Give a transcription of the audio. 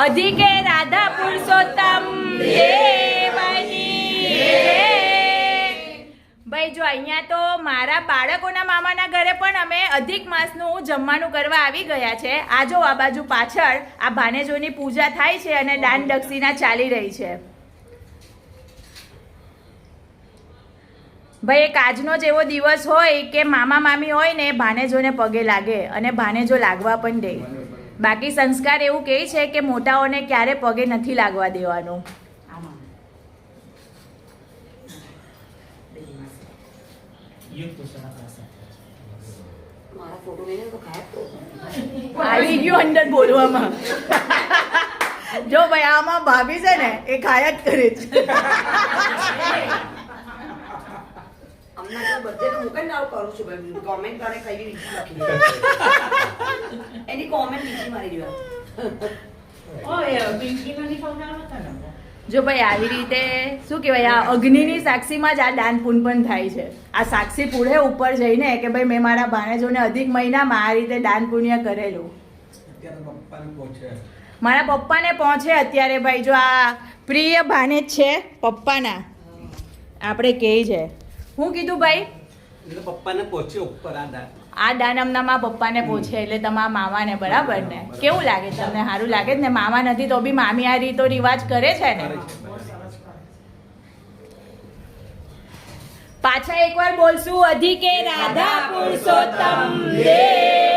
અધિકે રાધા પુરુષોત્તમ દેવની જય। ભાઈ જો અહીંયા તો મારા બાળકોના મામાના ઘરે પણ અમે અધિક માસનું જમવાનું કરવા આવી ગયા છે। આ જો આ બાજુ પાછળ આ ભાનેજોની પૂજા થાય છે અને દાન દક્ષિણા ચાલી રહી છે। ભાઈ એક આજનો જ એવો દિવસ હોય કે મામા મામી હોય ને ભાનેજોને પગે લાગે અને ભાનેજો લાગવા પણ દે। બાકી સંસ્કાર એવું કહે છે કે મોટાઓને ક્યારે પગે નથી લાગવા દેવાનું। આવી ગયું અંદર બોલવામાં। જો ભાઈ આમાં ભાભી છે ને એ ખાયા જ કરે છે। જો ભાઈ આવી રીતે શું કહેવાય આ અગ્નિની સાક્ષીમાં જ આ દાન પુણ્ય પણ થાય છે। આ સાક્ષી પૂરે ઉપર જઈને કે ભાઈ મેં મારા ભાણેજોને અધિક મહિનામાં આ રીતે દાન પુણ્ય કરેલું। મારા પપ્પાને પહોંચે અત્યારે ભાઈ જો આ પ્રિય ભાણેજ છે પપ્પાના આપણે કહે છે। હું કીધું ભાઈ પપ્પાને પહોંચે ઉપર આ દાન અમનામાં પપ્પાને પહોંચે એટલે તમારા મામાને બરાબર ને કેવું લાગે તમને? સારું લાગે જ ને? મામા નથી તો બી મામી આ રીતો રિવાજ કરે છે ને। પાછા એકવાર બોલશું અધિકે રાધા પુરુષોત્તમ દેવ